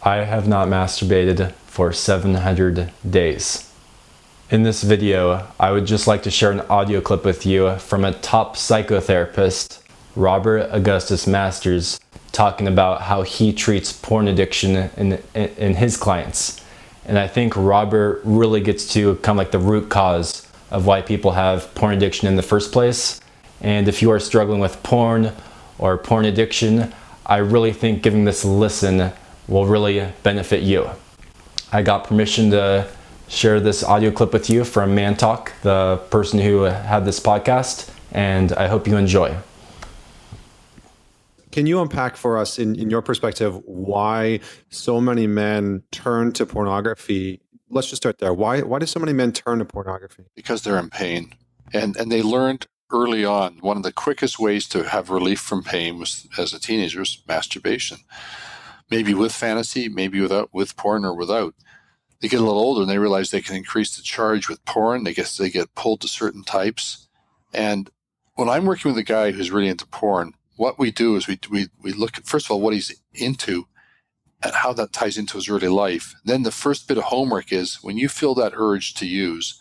I have not masturbated for 700 days. In this video, I would just like to share an audio clip with you from a top psychotherapist, Robert Augustus Masters, talking about how he treats porn addiction in his clients. And I think Robert really gets to kind of like the root cause of why people have porn addiction in the first place. And if you are struggling with porn or porn addiction, I really think giving this a listen will really benefit you. I got permission to share this audio clip with you from ManTalks, the person who had this podcast, and I hope you enjoy. Can you unpack for us, in your perspective, why so many men turn to pornography? Let's just start there. Why do so many men turn to pornography? Because they're in pain. And they learned early on, one of the quickest ways to have relief from pain was, as a teenager, was masturbation. Maybe with fantasy, maybe without, with porn or without. They get a little older and they realize they can increase the charge with porn. They get pulled to certain types. And when I'm working with a guy who's really into porn, what we do is we look at, first of all, what he's into and how that ties into his early life. Then the first bit of homework is, when you feel that urge to use,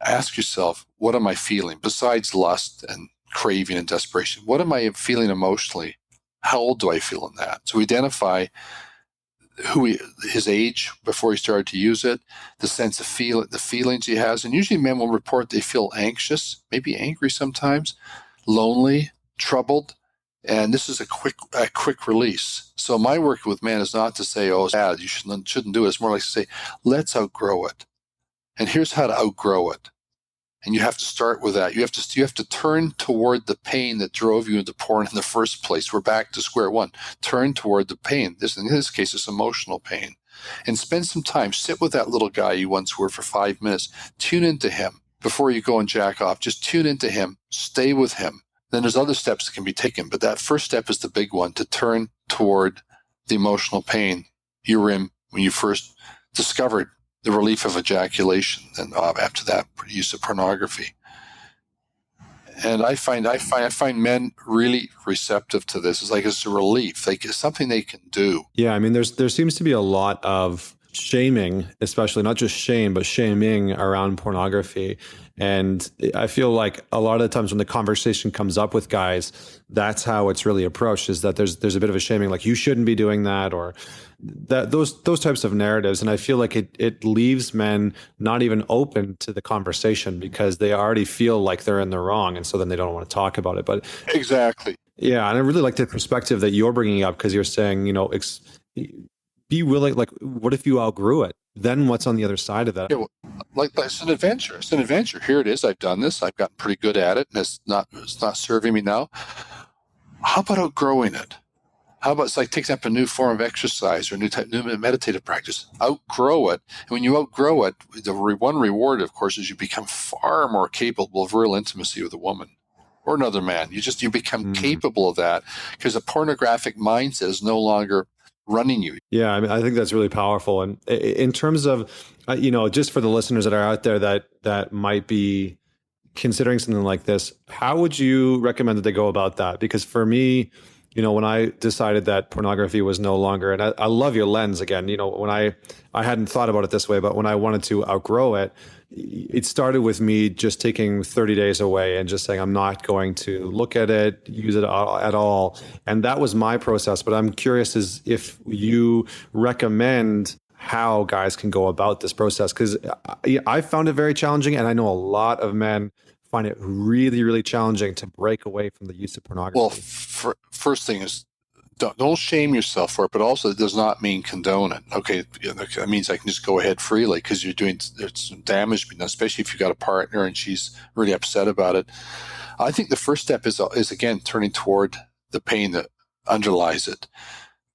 ask yourself, what am I feeling? Besides lust and craving and desperation, what am I feeling emotionally? How old do I feel in that? So we identify his age before he started to use it, the sense of the feelings he has. And usually men will report they feel anxious, maybe angry sometimes, lonely, troubled. And this is a quick release. So my work with men is not to say, oh, it's bad, you shouldn't do it. It's more like to say, let's outgrow it. And here's how to outgrow it. And you have to start with that. You have to turn toward the pain that drove you into porn in the first place. We're back to square one. Turn toward the pain. In this case, it's emotional pain. And spend some time. Sit with that little guy you once were for 5 minutes. Tune into him before you go and jack off. Just tune into him. Stay with him. Then there's other steps that can be taken. But that first step is the big one, to turn toward the emotional pain you were in when you first discovered the relief of ejaculation, and after that, use of pornography. And I find men really receptive to this. It's like it's a relief. Like it's something they can do. Yeah, I mean, there seems to be a lot of shaming, especially not just shame, but shaming around pornography. And I feel like a lot of the times when the conversation comes up with guys, that's how it's really approached, is that there's a bit of a shaming, like you shouldn't be doing that, or that those types of narratives. And I feel like it leaves men not even open to the conversation because they already feel like they're in the wrong. And so then they don't want to talk about it. But exactly. Yeah. And I really like the perspective that you're bringing up, because you're saying, be willing, like, what if you outgrew it? Then what's on the other side of that? Yeah, well, like it's an adventure. It's an adventure. Here it is. I've done this. I've gotten pretty good at it, and it's not serving me now. How about outgrowing it? How about it's like taking up a new form of exercise or new meditative practice? Outgrow it. And when you outgrow it, the one reward, of course, is you become far more capable of real intimacy with a woman or another man. You become capable of that, because a pornographic mindset is no longer running you. Yeah, I mean, I think that's really powerful. And in terms of, just for the listeners that are out there that might be considering something like this, how would you recommend that they go about that? Because for me, when I decided that pornography was no longer, and I love your lens again, when I hadn't thought about it this way, but when I wanted to outgrow it, it started with me just taking 30 days away and just saying, I'm not going to look at it, use it at all. And that was my process. But I'm curious as if you recommend how guys can go about this process, because I found it very challenging. And I know a lot of men find it really, really challenging to break away from the use of pornography. Well, first thing is, don't shame yourself for it, but also it does not mean condone it. Okay, that means I can just go ahead freely, because there's some damage being done, especially if you've got a partner and she's really upset about it. I think the first step is again, turning toward the pain that underlies it.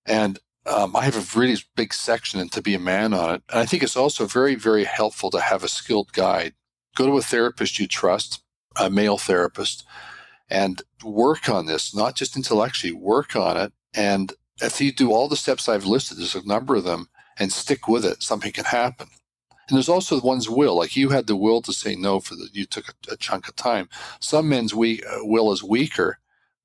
And I have a really big section in To Be a Man on it. And I think it's also very, very helpful to have a skilled guide. Go to a therapist you trust, a male therapist, and work on this, not just intellectually, work on it. And if you do all the steps I've listed, there's a number of them, and stick with it, something can happen. And there's also one's will, like you had the will to say no you took a chunk of time. Some men's will is weaker,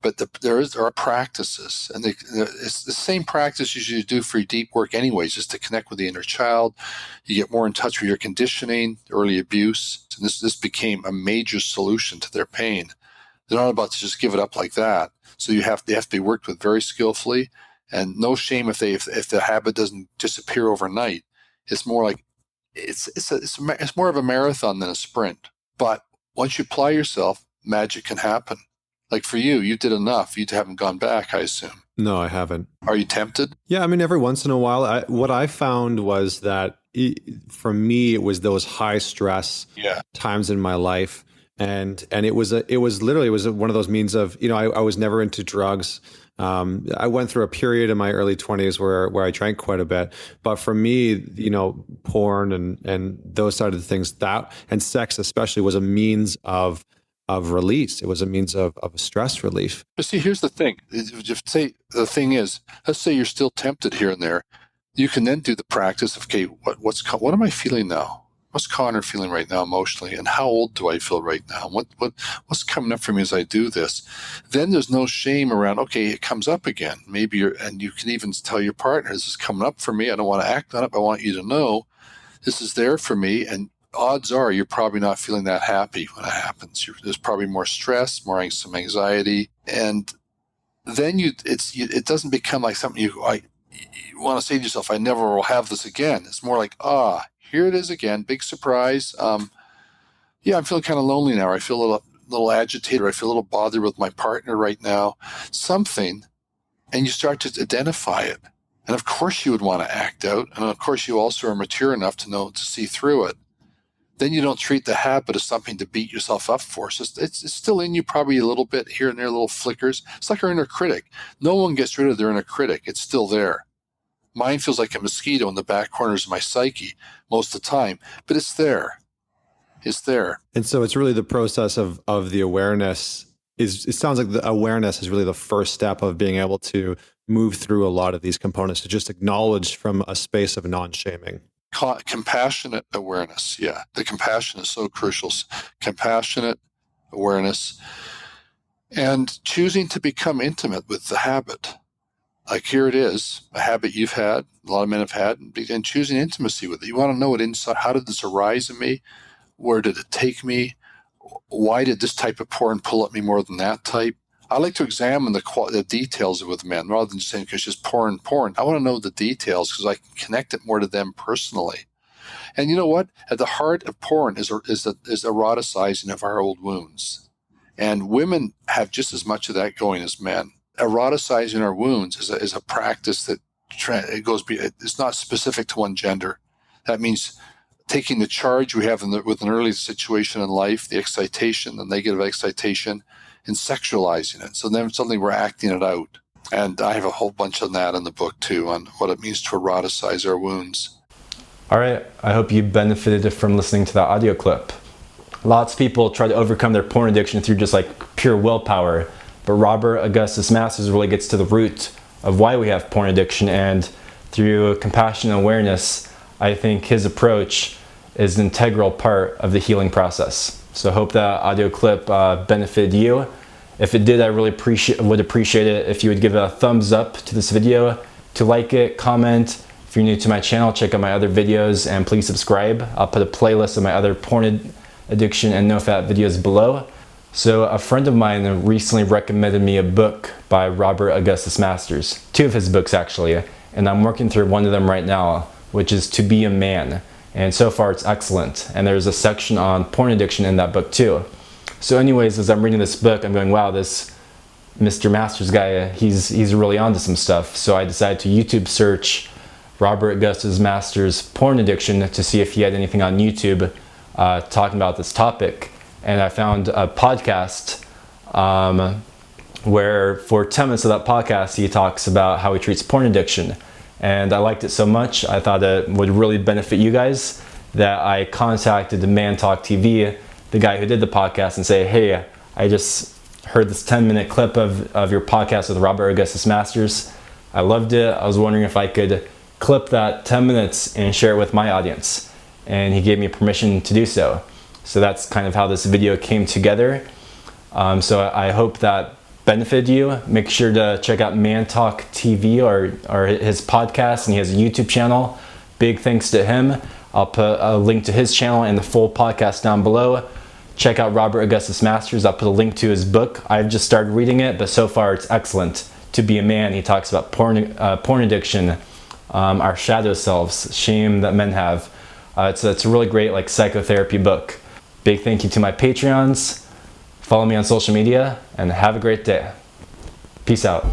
But there are practices, and it's the same practices you do for your deep work anyways, just to connect with the inner child. You get more in touch with your conditioning, early abuse, and this became a major solution to their pain. They're not about to just give it up like that. So they have to be worked with very skillfully, and no shame if the habit doesn't disappear overnight. It's more like it's more of a marathon than a sprint. But once you apply yourself, magic can happen. Like for you, you did enough. You haven't gone back, I assume. No, I haven't. Are you tempted? Yeah, I mean, every once in a while, what I found was that for me, it was those high stress times in my life. And it was literally one of those means of, I was never into drugs. I went through a period in my early 20s where I drank quite a bit, but for me, porn and those side of the things, that and sex especially, was a means of release. It was a means of a stress relief. But see, here's the thing. Let's say you're still tempted here and there. You can then do the practice of, okay, what am I feeling now? What's Connor feeling right now emotionally, and how old do I feel right now? What's coming up for me as I do this? Then there's no shame around, okay, it comes up again. And you can even tell your partner, this is coming up for me. I don't want to act on it, but I want you to know this is there for me. And odds are you're probably not feeling that happy when it happens. There's probably more stress, some anxiety. And then it doesn't become like something you want to say to yourself, I never will have this again. It's more like, here it is again, big surprise. I'm feeling kind of lonely now. Or I feel a little agitated. Or I feel a little bothered with my partner right now. Something, and you start to identify it. And of course you would want to act out. And of course you also are mature enough to see through it. Then you don't treat the habit as something to beat yourself up for. So it's still in you probably a little bit here and there, little flickers. It's like our inner critic. No one gets rid of their inner critic. It's still there. Mine feels like a mosquito in the back corners of my psyche most of the time, but it's there. It's there. And so it's really the process of the awareness. It sounds like the awareness is really the first step of being able to move through a lot of these components, to just acknowledge from a space of non-shaming. Compassionate awareness. Yeah, the compassion is so crucial. Compassionate awareness and choosing to become intimate with the habit. Like here it is, a habit you've had, a lot of men have had, and choosing intimacy with it. You want to know what inside, how did this arise in me? Where did it take me? Why did this type of porn pull at me more than that type? I like to examine the details with men rather than just saying, it's just porn. I want to know the details because I can connect it more to them personally. And you know what? At the heart of porn is eroticizing of our old wounds. And women have just as much of that going as men. Eroticizing our wounds is a practice that it's not specific to one gender. That means taking the charge we have with an early situation in life, the excitation, the negative excitation, and sexualizing it. So then suddenly we're acting it out. And I have a whole bunch on that in the book too, on what it means to eroticize our wounds. All right, I hope you benefited from listening to that audio clip. Lots of people try to overcome their porn addiction through just like pure willpower. But Robert Augustus Masters really gets to the root of why we have porn addiction, and through compassion and awareness, I think his approach is an integral part of the healing process. So I hope that audio clip benefited you. If it did, I really would appreciate it if you would give a thumbs up to this video, to like it, comment. If you're new to my channel, check out my other videos, and please subscribe. I'll put a playlist of my other porn addiction and NoFap videos below. So a friend of mine recently recommended me a book by Robert Augustus Masters, 2 of his books actually, and I'm working through one of them right now, which is To Be a Man. And so far it's excellent. And there's a section on porn addiction in that book too. So anyways, as I'm reading this book, I'm going, wow, this Mr. Masters guy, he's really onto some stuff. So I decided to YouTube search Robert Augustus Masters porn addiction to see if he had anything on YouTube talking about this topic. And I found a podcast where for 10 minutes of that podcast, he talks about how he treats porn addiction. And I liked it so much, I thought it would really benefit you guys, that I contacted the ManTalks TV, the guy who did the podcast, and say, hey, I just heard this 10-minute clip of your podcast with Robert Augustus Masters. I loved it. I was wondering if I could clip that 10 minutes and share it with my audience. And he gave me permission to do so. So that's kind of how this video came together. So I hope that benefited you, make sure to check out ManTalk TV or his podcast, and he has a YouTube channel. Big thanks to him. I'll put a link to his channel and the full podcast down below. Check out Robert Augustus Masters. I'll put a link to his book. I've just started reading it, but so far it's excellent. To Be a Man, he talks about porn addiction, our shadow selves, shame that men have. It's a really great like psychotherapy book. Big thank you to my Patreons. Follow me on social media and have a great day. Peace out.